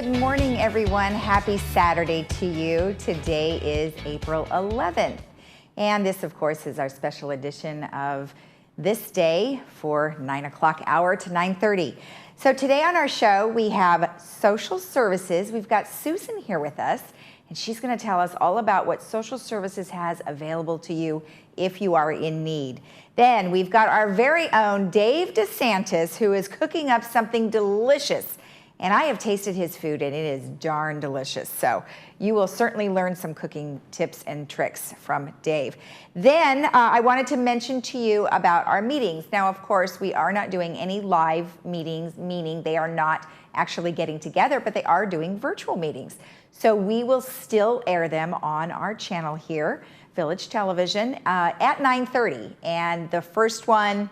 Good morning, everyone. Happy Saturday to you. Today is April 11th. And this, of course, is our special edition of This Day for 9 o'clock hour to 9:30. So today on our show, we have social services. We've got Susan here with us, and she's going to tell us all about what social services has available to you if you are in need. Then we've got our very own Dave DeSantis, who is cooking up something delicious. And I have tasted his food, and it is darn delicious. So you will certainly learn some cooking tips and tricks from Dave. Then I wanted to mention to you about our meetings. Now, of course, we are not doing any live meetings, meaning they are not actually getting together, but they are doing virtual meetings. So we will still air them on our channel here, Village Television, at 9:30. And the first one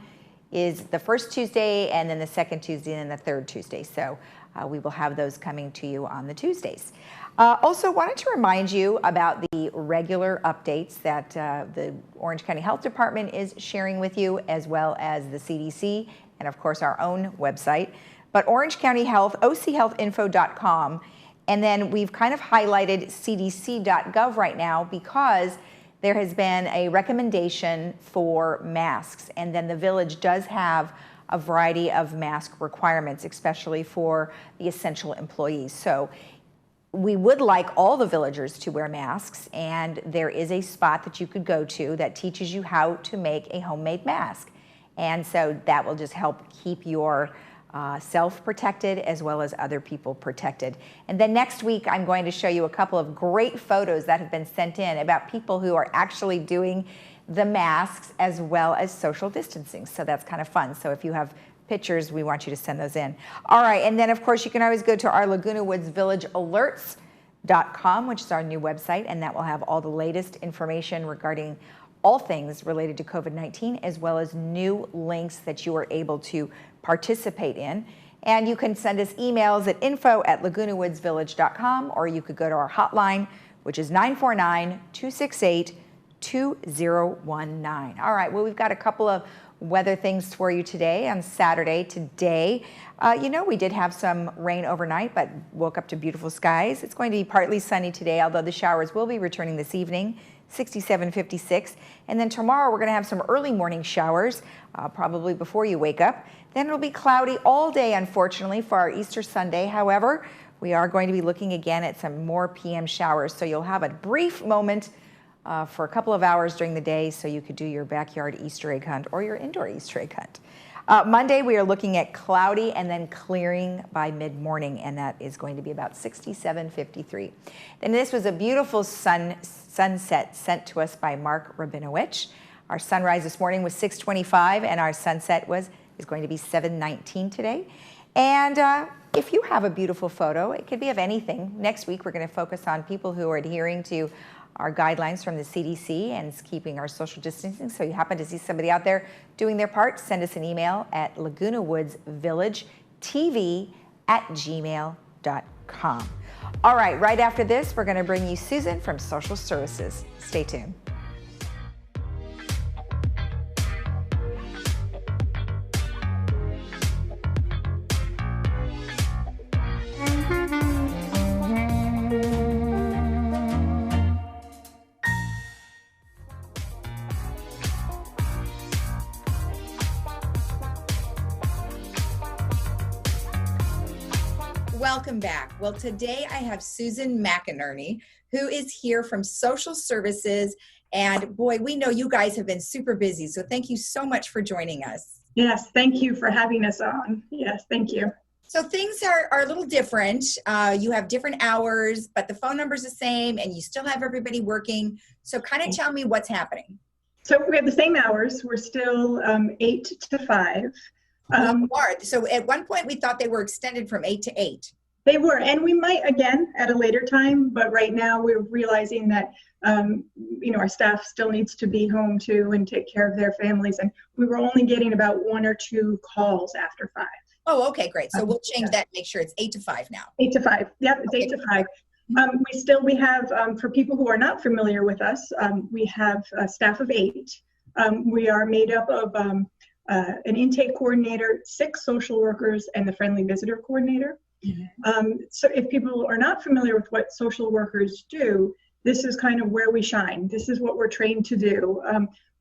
is the first Tuesday, and then the second Tuesday, and then the third Tuesday. So we will have those coming to you on the Tuesdays. Also wanted to remind you about the regular updates that the Orange County Health Department is sharing with you, as well as the CDC, and of course our own website. But Orange County Health, ochealthinfo.com, and then we've kind of highlighted cdc.gov right now because there has been a recommendation for masks, and then the village does have a variety of mask requirements, especially for the essential employees. So we would like all the villagers to wear masks, and there is a spot that you could go to that teaches you how to make a homemade mask. And so that will just help keep your self protected as well as other people protected. And then next week, I'm going to show you a couple of great photos that have been sent in about people who are actually doing the masks as well as social distancing. So that's kind of fun. So if you have pictures, we want you to send those in. All right, and then of course you can always go to our Laguna Woods Village alerts.com, which is our new website, and that will have all the latest information regarding all things related to COVID-19, as well as new links that you are able to participate in. And you can send us emails at info@lagunawoodsvillage.com, or you could go to our hotline, which is 949-268-2019. All right, well, we've got a couple of weather things for you today on Saturday. Today, we did have some rain overnight, but woke up to beautiful skies. It's going to be partly sunny today, although the showers will be returning this evening, 67, 56. And then tomorrow, we're going to have some early morning showers, probably before you wake up. Then it'll be cloudy all day, unfortunately, for our Easter Sunday. However, we are going to be looking again at some more PM showers, so you'll have a brief moment for a couple of hours during the day, so you could do your backyard Easter egg hunt or your indoor Easter egg hunt. Monday, we are looking at cloudy and then clearing by mid-morning, and that is going to be about 67, 53. And this was a beautiful sunset sent to us by Mark Rabinowitz. Our sunrise this morning was 6:25, and our sunset is going to be 7:19 today. And if you have a beautiful photo, it could be of anything. Next week, we're going to focus on people who are adhering to our guidelines from the CDC and keeping our social distancing. So you happen to see somebody out there doing their part, send us an email at lagunawoodsvillagetv@gmail.com. All right after this, we're going to bring you Susan from Social Services. Stay tuned. Welcome back. Well, today I have Susan McInerney, who is here from Social Services. And boy, we know you guys have been super busy. So thank you so much for joining us. Yes, thank you for having us on. Yes, thank you. So things are a little different. You have different hours, but the phone number's the same and you still have everybody working. So kind of tell me what's happening. So we have the same hours. We're still 8 to 5. So at one point we thought they were extended from 8 to 8. They were, and we might again at a later time, but right now we're realizing that our staff still needs to be home too and take care of their families, and we were only getting about 1 or 2 calls after 5. Oh, okay, great. So we'll change that, make sure it's 8 to 5 now. 8 to 5, yep, it's 8 to 5. We have, for people who are not familiar with us, we have a staff of 8. We are made up of an intake coordinator, 6 social workers, and the friendly visitor coordinator. So if people are not familiar with what social workers do, this is kind of where we shine. This is what we're trained to do.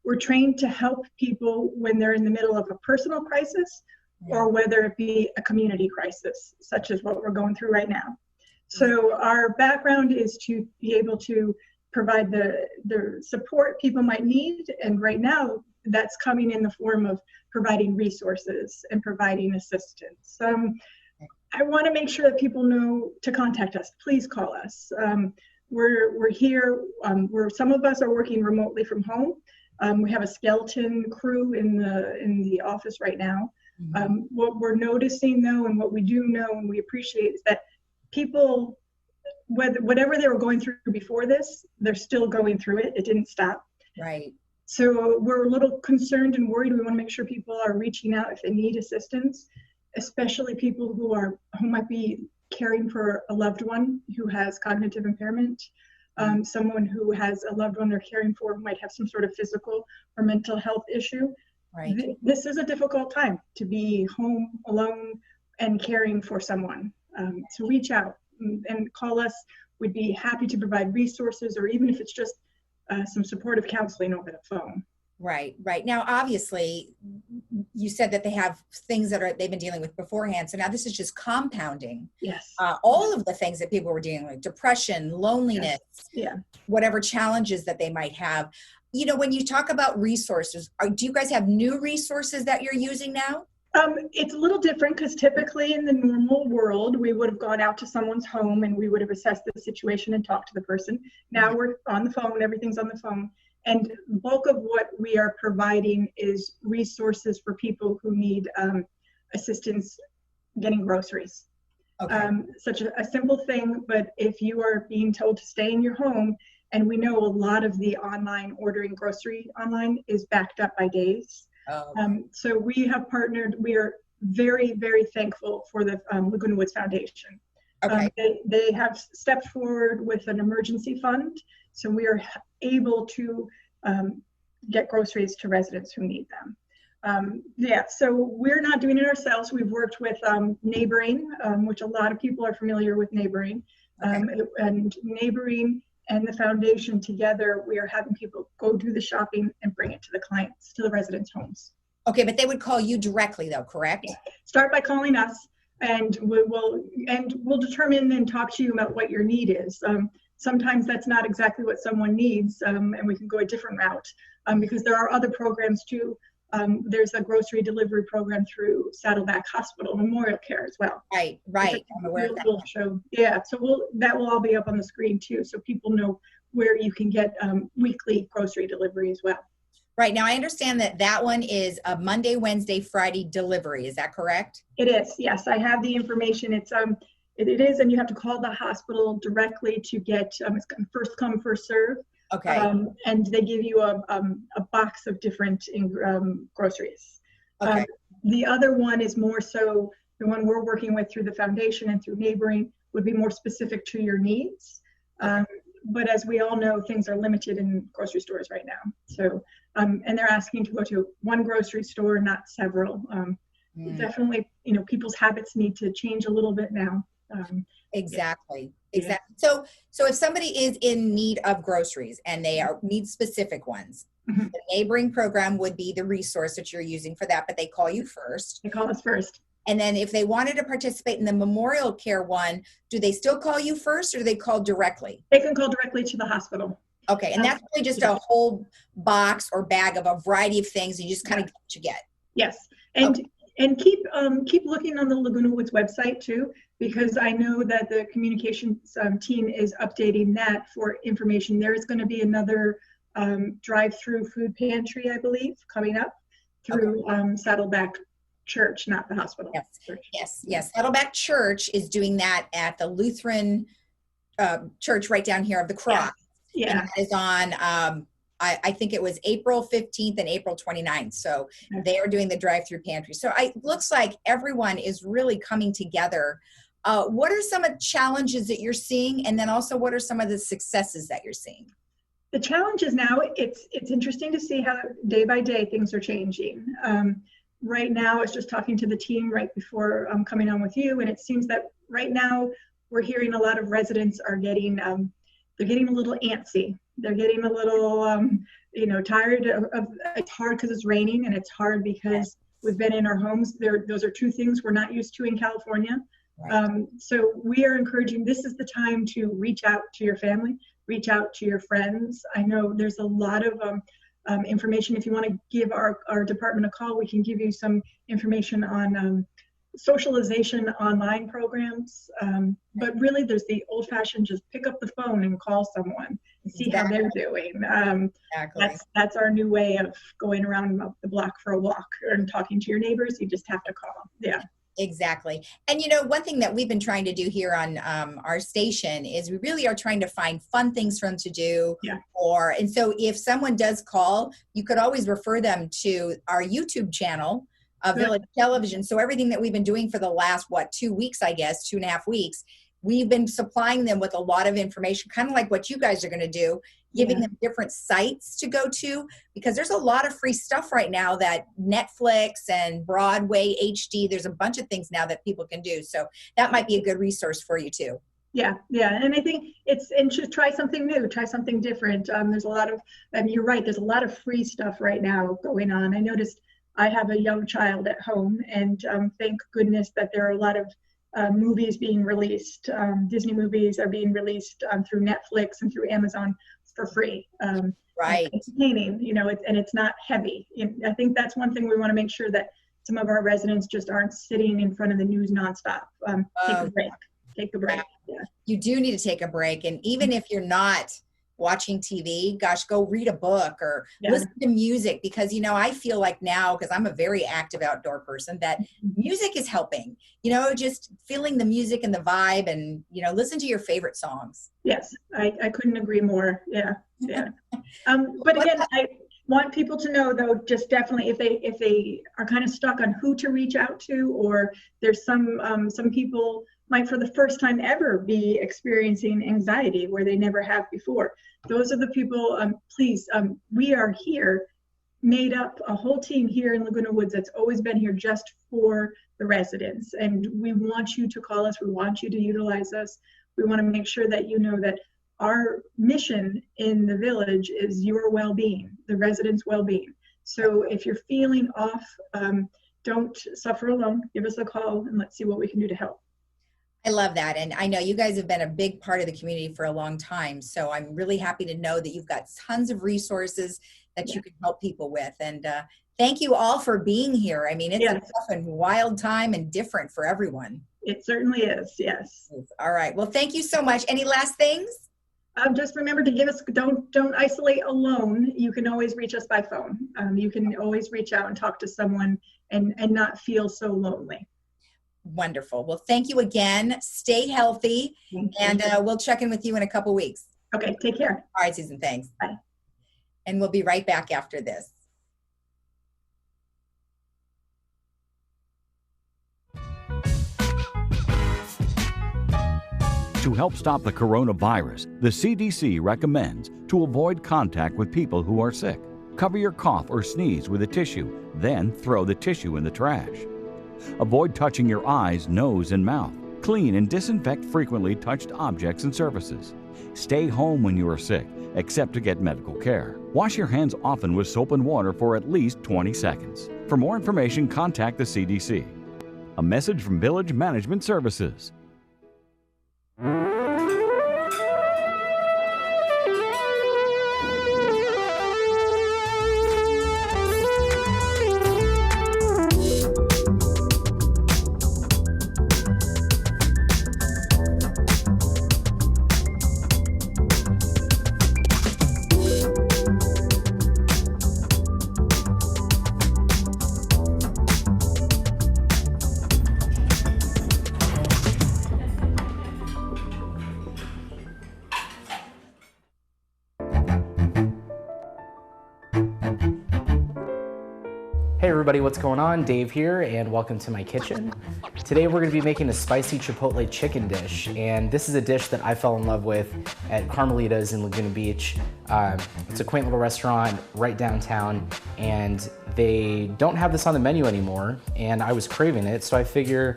We're trained to help people when they're in the middle of a personal crisis, or whether it be a community crisis, such as what we're going through right now. So our background is to be able to provide the support people might need. And right now, that's coming in the form of providing resources and providing assistance. I want to make sure that people know to contact us. Please call us. We're here. Some of us are working remotely from home. We have a skeleton crew in the office right now. What we're noticing though, and what we do know and we appreciate, is that people, whatever they were going through before this, they're still going through it. It didn't stop. Right. So we're a little concerned and worried. We want to make sure people are reaching out if they need assistance, especially people who might be caring for a loved one who has cognitive impairment. Someone who has a loved one they're caring for who might have some sort of physical or mental health issue. Right. This is a difficult time to be home alone and caring for someone. So reach out and call us. We'd be happy to provide resources, or even if it's just some supportive counseling over the phone. Right. Now, obviously, you said that they have things that they've been dealing with beforehand. So now this is just compounding. Yes. All of the things that people were dealing with: depression, loneliness, whatever challenges that they might have. You know, when you talk about resources, do you guys have new resources that you're using now? It's a little different because typically in the normal world, we would have gone out to someone's home and we would have assessed the situation and talked to the person. Now we're on the phone, everything's on the phone. And the bulk of what we are providing is resources for people who need assistance getting groceries. Okay. Such a simple thing, but if you are being told to stay in your home, and we know a lot of the online ordering grocery online is backed up by days. Oh. So we have partnered. We are very, very thankful for the Laguna Woods Foundation. Okay. They have stepped forward with an emergency fund, so we are able to get groceries to residents who need them. So we're not doing it ourselves. We've worked with Neighboring, which a lot of people are familiar with Neighboring, and Neighboring and the foundation together, we are having people go do the shopping and bring it to the clients, to the residents' homes. Okay, but they would call you directly though, correct? Start by calling us, and we'll determine and talk to you about what your need is. Sometimes that's not exactly what someone needs, and we can go a different route because there are other programs too. There's a grocery delivery program through Saddleback Hospital Memorial Care as well. Right. I'm aware of that. So that will all be up on the screen too, so people know where you can get weekly grocery delivery as well. Right. Now I understand that one is a Monday, Wednesday, Friday delivery. Is that correct? It is. Yes, I have the information. It is, and you have to call the hospital directly to get. It's first come, first serve. Okay. And they give you a box of different groceries. Okay. The other one is more so, the one we're working with through the foundation and through Neighboring would be more specific to your needs. But as we all know, things are limited in grocery stores right now. So, and they're asking to go to one grocery store, not several. Definitely, people's habits need to change a little bit now. Exactly. So if somebody is in need of groceries and they need specific ones, the Neighboring program would be the resource that you're using for that, but they call you first. They call us first. And then if they wanted to participate in the Memorial Care one, do they still call you first, or do they call directly? They can call directly to the hospital. Okay, and that's really just a whole box or bag of a variety of things, and you just kind of get what you get. Yes, and keep looking on the Laguna Woods website too, because I know that the communications team is updating that for information. There is going to be another drive-through food pantry, I believe, coming up through Saddleback Church, not the hospital. Yes. Saddleback Church is doing that at the Lutheran church right down here of the Cross. Yeah. And that is on, I think it was April 15th and April 29th. So they are doing the drive-through pantry. So it looks like everyone is really coming together. What are some of the challenges that you're seeing? And then also, what are some of the successes that you're seeing? The challenges now, it's interesting to see how day by day things are changing. Right now, I was just talking to the team right before coming on with you, and it seems that right now we're hearing a lot of residents are getting, they're getting a little antsy. They're getting a little, tired of it's hard because it's raining, and it's hard because we've been in our homes. Those are two things we're not used to in California. Right. So we are encouraging, this is the time to reach out to your family, reach out to your friends. I know there's a lot of information. If you want to give our department a call, we can give you some information on socialization online programs. But really, there's the old-fashioned just pick up the phone and call someone and see how they're doing. Exactly. That's our new way of going around the block for a walk and talking to your neighbors. You just have to call. Yeah. Exactly. And one thing that we've been trying to do here on our station is we really are trying to find fun things for them to do. Yeah. And so if someone does call, you could always refer them to our YouTube channel, Village Television. So everything that we've been doing for the last, 2 weeks, I guess, 2.5 weeks, we've been supplying them with a lot of information, kind of like what you guys are going to do, giving them different sites to go to, because there's a lot of free stuff right now that Netflix and Broadway HD, there's a bunch of things now that people can do. So that might be a good resource for you too. Yeah. And I think just try something new, try something different. There's a lot of, you're right, there's a lot of free stuff right now going on. I noticed I have a young child at home, and thank goodness that there are a lot of movies being released. Disney movies are being released through Netflix and through Amazon for free. Right. It's entertaining, and it's not heavy. I think that's one thing we want to make sure that some of our residents just aren't sitting in front of the news nonstop. Take a break. Take a break. Yeah. You do need to take a break. And even if you're not watching TV, gosh, go read a book or listen to music, because, I feel like now, because I'm a very active outdoor person, that music is helping, just feeling the music and the vibe, and, listen to your favorite songs. Yes, I couldn't agree more. Yeah. But again, I want people to know, though, just definitely if they are kind of stuck on who to reach out to, or there's some people might for the first time ever be experiencing anxiety where they never have before. Those are the people, please, we are here, made up a whole team here in Laguna Woods that's always been here just for the residents. And we want you to call us, we want you to utilize us. We want to make sure that you know that our mission in the village is your well-being, the residents' well-being. So if you're feeling off, don't suffer alone. Give us a call and let's see what we can do to help. I love that. And I know you guys have been a big part of the community for a long time. So I'm really happy to know that you've got tons of resources that you can help people with. And thank you all for being here. I mean, it's a tough and wild time and different for everyone. It certainly is. Yes. All right. Well, thank you so much. Any last things? Just remember to give us, don't isolate alone. You can always reach us by phone. You can always reach out and talk to someone and not feel so lonely. Wonderful. Well, thank you again. Stay healthy, and we'll check in with you in a couple weeks. Okay. Take care. All right, Susan. Thanks. Bye. And we'll be right back after this. To help stop the coronavirus, the CDC recommends to avoid contact with people who are sick. Cover your cough or sneeze with a tissue, then throw the tissue in the trash. Avoid touching your eyes, nose, and mouth. Clean and disinfect frequently touched objects and surfaces. Stay home when you are sick, except to get medical care. Wash your hands often with soap and water for at least 20 seconds. For more information, contact the CDC. A message from Village Management Services. Hey everybody, what's going on? Dave here, and welcome to my kitchen. Today we're going to be making a spicy chipotle chicken dish, and this is a dish that I fell in love with at Carmelita's in Laguna Beach. It's a quaint little restaurant right downtown, and they don't have this on the menu anymore, and I was craving it, so I figure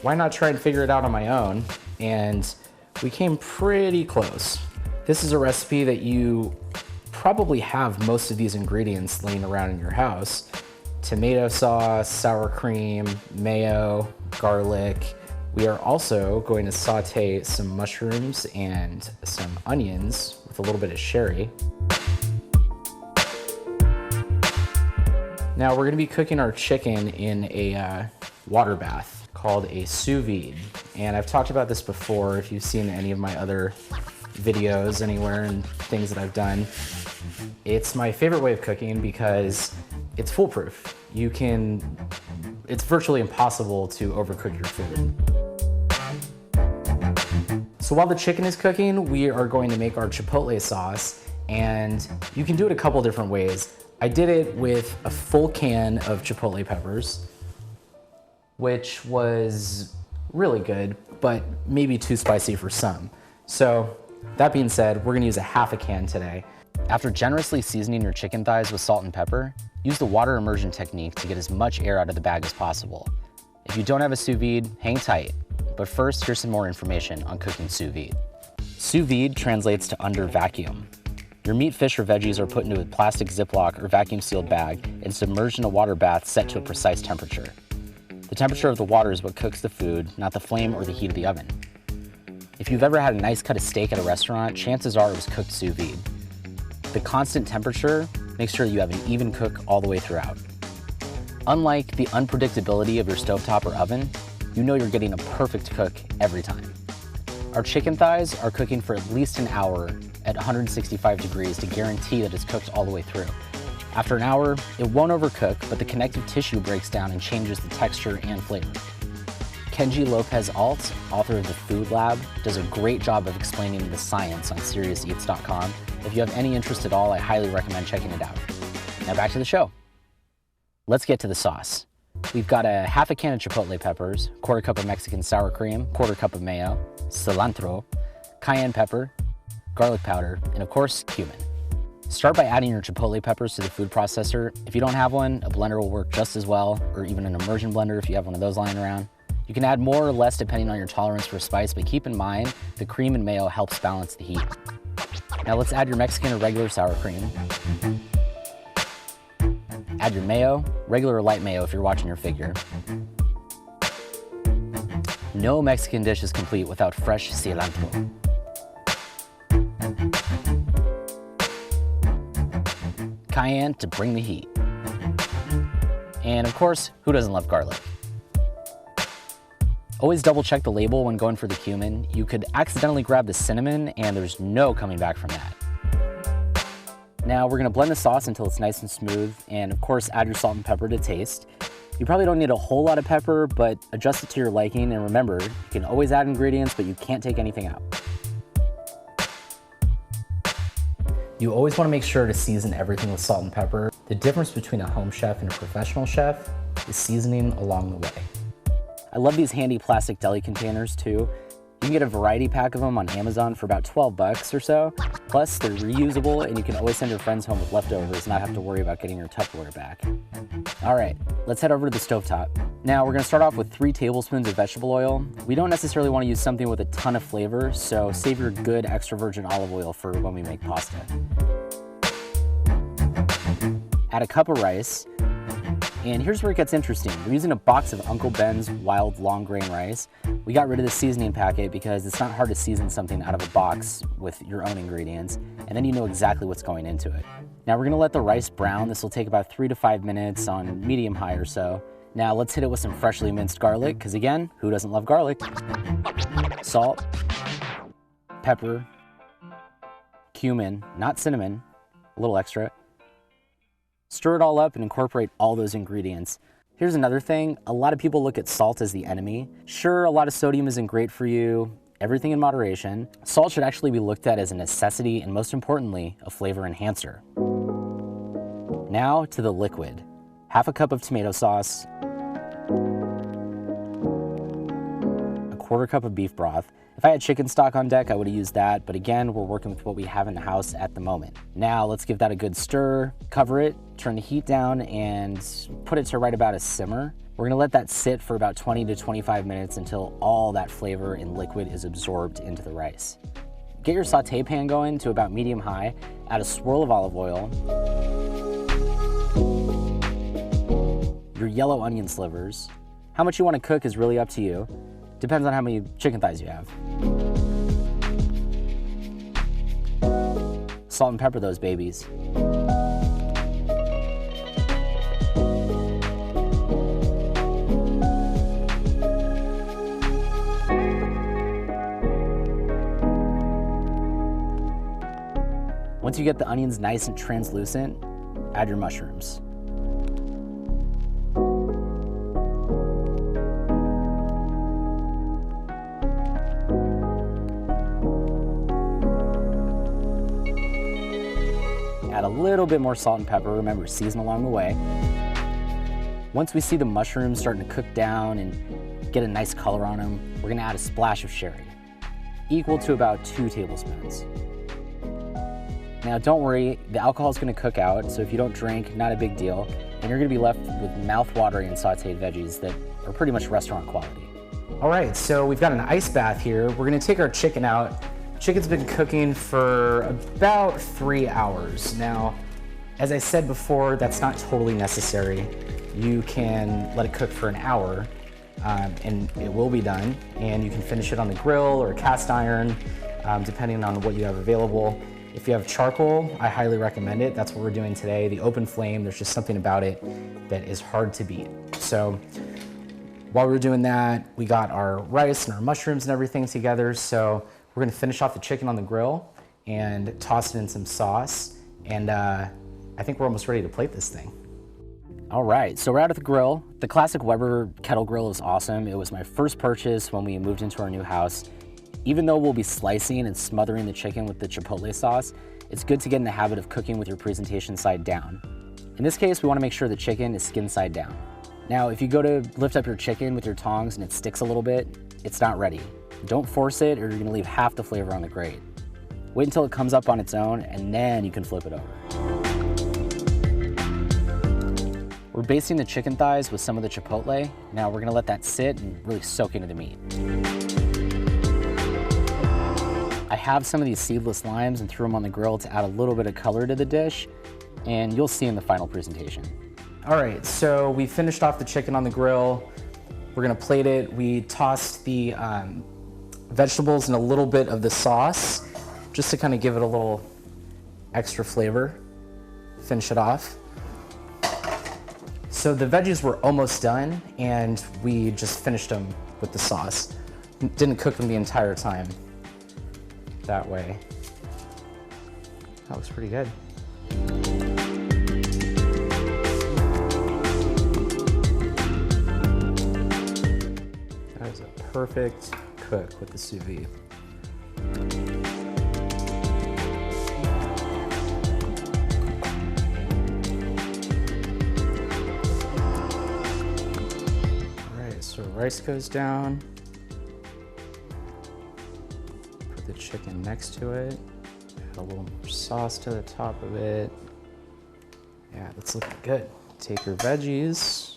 why not try and figure it out on my own? And we came pretty close. This is a recipe that you probably have most of these ingredients laying around in your house. Tomato sauce, sour cream, mayo, garlic. We are also going to saute some mushrooms and some onions with a little bit of sherry. Now we're gonna be cooking our chicken in a water bath called a sous vide. And I've talked about this before if you've seen any of my other videos anywhere and things that I've done. It's my favorite way of cooking because it's foolproof. It's virtually impossible to overcook your food. So while the chicken is cooking, we are going to make our chipotle sauce, and you can do it a couple different ways. I did it with a full can of chipotle peppers, which was really good, but maybe too spicy for some. So that being said, we're gonna use a half a can today. After generously seasoning your chicken thighs with salt and pepper, use the water immersion technique to get as much air out of the bag as possible. If you don't have a sous vide, hang tight. But first, here's some more information on cooking sous vide. Sous vide translates to under vacuum. Your meat, fish, or veggies are put into a plastic Ziploc or vacuum sealed bag and submerged in a water bath set to a precise temperature. The temperature of the water is what cooks the food, not the flame or the heat of the oven. If you've ever had a nice cut of steak at a restaurant, chances are it was cooked sous vide. The constant temperature makes sure you have an even cook all the way throughout. Unlike the unpredictability of your stovetop or oven, you know you're getting a perfect cook every time. Our chicken thighs are cooking for at least an hour at 165 degrees to guarantee that it's cooked all the way through. After an hour, it won't overcook, but the connective tissue breaks down and changes the texture and flavor. Kenji Lopez Alt, author of The Food Lab, does a great job of explaining the science on SeriousEats.com. If you have any interest at all, I highly recommend checking it out. Now back to the show. Let's get to the sauce. We've got a half a can of chipotle peppers, quarter cup of Mexican sour cream, quarter cup of mayo, cilantro, cayenne pepper, garlic powder, and of course, cumin. Start by adding your chipotle peppers to the food processor. If you don't have one, a blender will work just as well, or even an immersion blender if you have one of those lying around. You can add more or less depending on your tolerance for spice, but keep in mind, the cream and mayo helps balance the heat. Now let's add your Mexican or regular sour cream. Add your mayo, regular or light mayo if you're watching your figure. No Mexican dish is complete without fresh cilantro. Cayenne to bring the heat. And of course, who doesn't love garlic? Always double check the label when going for the cumin. You could accidentally grab the cinnamon and there's no coming back from that. Now we're gonna blend the sauce until it's nice and smooth, and of course add your salt and pepper to taste. You probably don't need a whole lot of pepper, but adjust it to your liking, and remember, you can always add ingredients, but you can't take anything out. You always wanna make sure to season everything with salt and pepper. The difference between a home chef and a professional chef is seasoning along the way. I love these handy plastic deli containers too. You can get a variety pack of them on Amazon for about 12 bucks or so. Plus, they're reusable and you can always send your friends home with leftovers and not have to worry about getting your Tupperware back. All right, let's head over to the stovetop. Now, we're gonna start off with 3 tablespoons of vegetable oil. We don't necessarily wanna use something with a ton of flavor, so save your good extra virgin olive oil for when we make pasta. Add a cup of rice. And here's where it gets interesting. We're using a box of Uncle Ben's wild long grain rice. We got rid of the seasoning packet because it's not hard to season something out of a box with your own ingredients, and then you know exactly what's going into it. Now we're gonna let the rice brown. This will take about 3 to 5 minutes on medium high or so. Now let's hit it with some freshly minced garlic, because again, who doesn't love garlic? Salt, pepper, cumin, not cinnamon, a little extra. Stir it all up and incorporate all those ingredients. Here's another thing, a lot of people look at salt as the enemy. Sure, a lot of sodium isn't great for you, everything in moderation. Salt should actually be looked at as a necessity and most importantly, a flavor enhancer. Now to the liquid. Half a cup of tomato sauce, a quarter cup of beef broth. If I had chicken stock on deck, I would have used that, but again, we're working with what we have in the house at the moment. Now let's give that a good stir, cover it, turn the heat down, and put it to right about a simmer. We're gonna let that sit for about 20 to 25 minutes until all that flavor and liquid is absorbed into the rice. Get your saute pan going to about medium high, add a swirl of olive oil, your yellow onion slivers. How much you wanna cook is really up to you. Depends on how many chicken thighs you have. Salt and pepper those babies. Once you get the onions nice and translucent, add your mushrooms. Add a little bit more salt and pepper. Remember, season along the way. Once we see the mushrooms starting to cook down and get a nice color on them, we're gonna add a splash of sherry, equal to about 2 tablespoons. Now don't worry, the alcohol is gonna cook out, so if you don't drink, not a big deal, and you're gonna be left with mouth-watering sauteed veggies that are pretty much restaurant quality. All right, so we've got an ice bath here. We're gonna take our chicken out. Chicken's been cooking for about 3 hours. Now, as I said before, that's not totally necessary. You can let it cook for an hour, and it will be done, and you can finish it on the grill or cast iron, depending on what you have available. If you have charcoal, I highly recommend it. That's what we're doing today. The open flame, there's just something about it that is hard to beat. So while we're doing that, we got our rice and our mushrooms and everything together. So we're gonna finish off the chicken on the grill and toss it in some sauce. And I think we're almost ready to plate this thing. All right, so we're out at the grill. The classic Weber kettle grill is awesome. It was my first purchase when we moved into our new house. Even though we'll be slicing and smothering the chicken with the chipotle sauce, it's good to get in the habit of cooking with your presentation side down. In this case, we want to make sure the chicken is skin side down. Now, if you go to lift up your chicken with your tongs and it sticks a little bit, it's not ready. Don't force it or you're going to leave half the flavor on the grate. Wait until it comes up on its own and then you can flip it over. We're basting the chicken thighs with some of the chipotle. Now we're going to let that sit and really soak into the meat. I have some of these seedless limes and threw them on the grill to add a little bit of color to the dish, and you'll see in the final presentation. All right, so we finished off the chicken on the grill. We're gonna plate it. We tossed the vegetables in a little bit of the sauce, just to kind of give it a little extra flavor, finish it off. So the veggies were almost done, and we just finished them with the sauce. Didn't cook them the entire time. That way. That looks pretty good. That is a perfect cook with the sous vide. All right, so rice goes down. The chicken next to it, add a little more sauce to the top of it. Yeah, that's looking good. Take your veggies.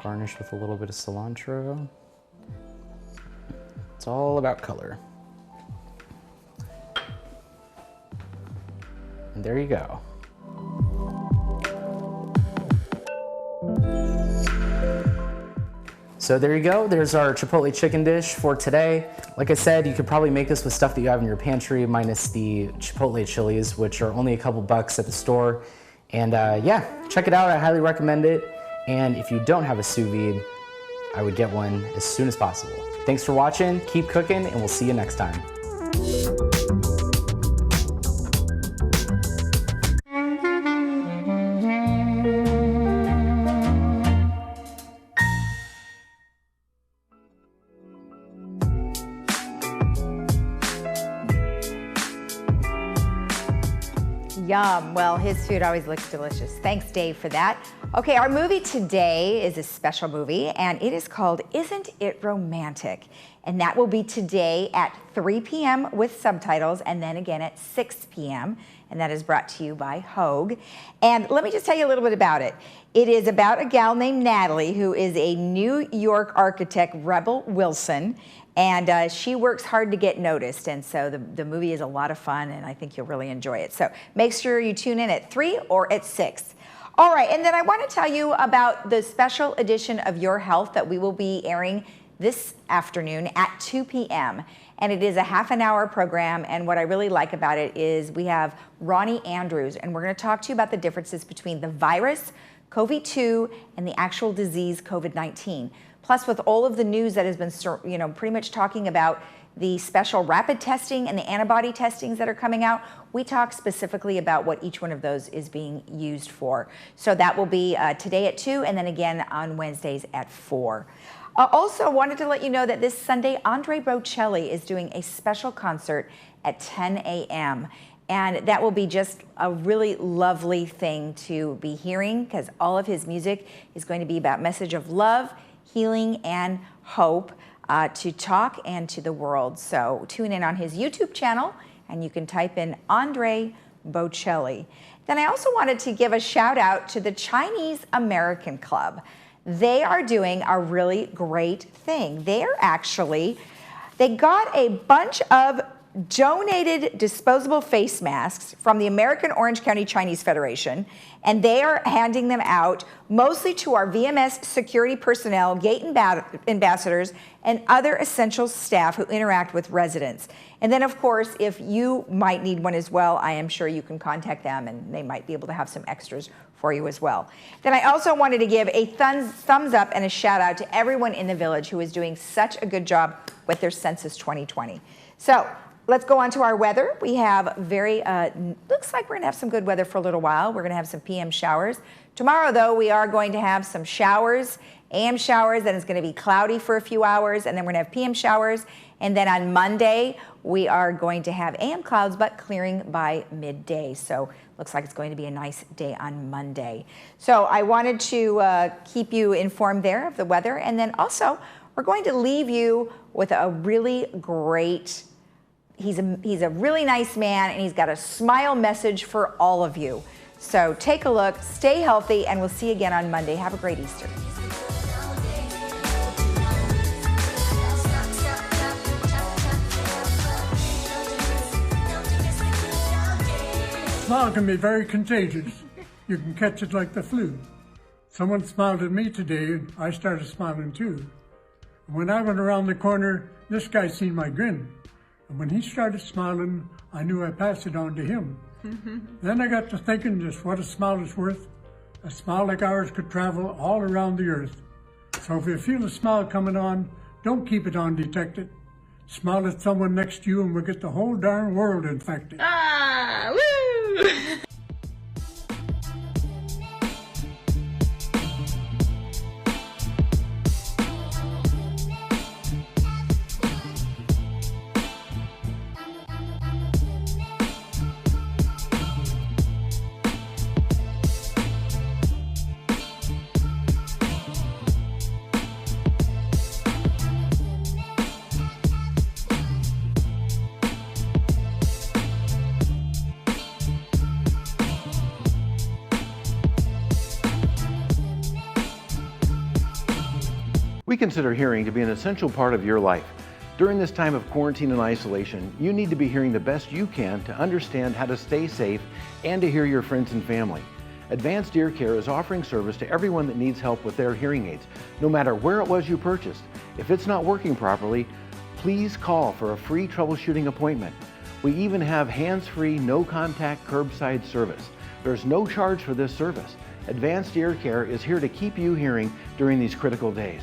Garnish with a little bit of cilantro. It's all about color. And there you go. So there you go, there's our chipotle chicken dish for today. Like I said, you could probably make this with stuff that you have in your pantry, minus the chipotle chilies, which are only a couple bucks at the store. And yeah, check it out, I highly recommend it. And if you don't have a sous vide, I would get one as soon as possible. Thanks for watching, keep cooking, and we'll see you next time. Yum. Well, his food always looks delicious. Thanks, Dave, for that. Okay, our movie today is a special movie, and it is called Isn't It Romantic? And that will be today at 3 p.m. with subtitles, and then again at 6 p.m. And that is brought to you by Hogue. And let me just tell you a little bit about it. It is about a gal named Natalie, who is a New York architect, Rebel Wilson, and she works hard to get noticed. And so the movie is a lot of fun, and I think you'll really enjoy it. So make sure you tune in at 3 or at 6. All right, and then I want to tell you about the special edition of Your Health that we will be airing this afternoon at 2 p.m. And it is a half-an-hour program, and what I really like about it is we have Ronnie Andrews, and we're going to talk to you about the differences between the virus, COVID-2, and the actual disease, COVID-19. Plus, with all of the news that has been, pretty much talking about the special rapid testing and the antibody testings that are coming out, we talk specifically about what each one of those is being used for. So that will be today at 2, and then again on Wednesdays at 4. Also wanted to let you know that this Sunday, Andre Bocelli is doing a special concert at 10 a.m. And that will be just a really lovely thing to be hearing, because all of his music is going to be about message of love, healing, and hope to talk and to the world. So tune in on his YouTube channel, and you can type in Andre Bocelli. Then I also wanted to give a shout out to the Chinese American Club. They are doing a really great thing. They got a bunch of donated disposable face masks from the American Orange County Chinese Federation, and they are handing them out mostly to our VMS security personnel, gate ambassadors, and other essential staff who interact with residents. And then, of course, if you might need one as well, I am sure you can contact them, and they might be able to have some extras for you as well. Then I also wanted to give a thumbs up and a shout out to everyone in the village who is doing such a good job with their Census 2020. So let's go on to our weather. We have looks like we're gonna have some good weather for a little while. We're gonna have some PM showers. Tomorrow, though, we are going to have some showers, AM showers, then it's gonna be cloudy for a few hours, and then we're gonna have PM showers. And then on Monday, we are going to have AM clouds, but clearing by midday. So looks like it's going to be a nice day on Monday. So I wanted to keep you informed there of the weather. And then also, we're going to leave you with a really great, he's a really nice man, and he's got a smile message for all of you. So take a look, stay healthy, and we'll see you again on Monday. Have a great Easter. Smile can be very contagious. You can catch it like the flu. Someone smiled at me today, and I started smiling too. When I went around the corner, this guy seen my grin. And when he started smiling, I knew I passed it on to him. Then I got to thinking just what a smile is worth. A smile like ours could travel all around the earth. So if you feel a smile coming on, don't keep it undetected. Smile at someone next to you and we'll get the whole darn world infected. Ah, woo! We consider hearing to be an essential part of your life. During this time of quarantine and isolation, you need to be hearing the best you can to understand how to stay safe and to hear your friends and family. Advanced Ear Care is offering service to everyone that needs help with their hearing aids, no matter where it was you purchased. If it's not working properly, please call for a free troubleshooting appointment. We even have hands-free, no-contact curbside service. There's no charge for this service. Advanced Ear Care is here to keep you hearing during these critical days.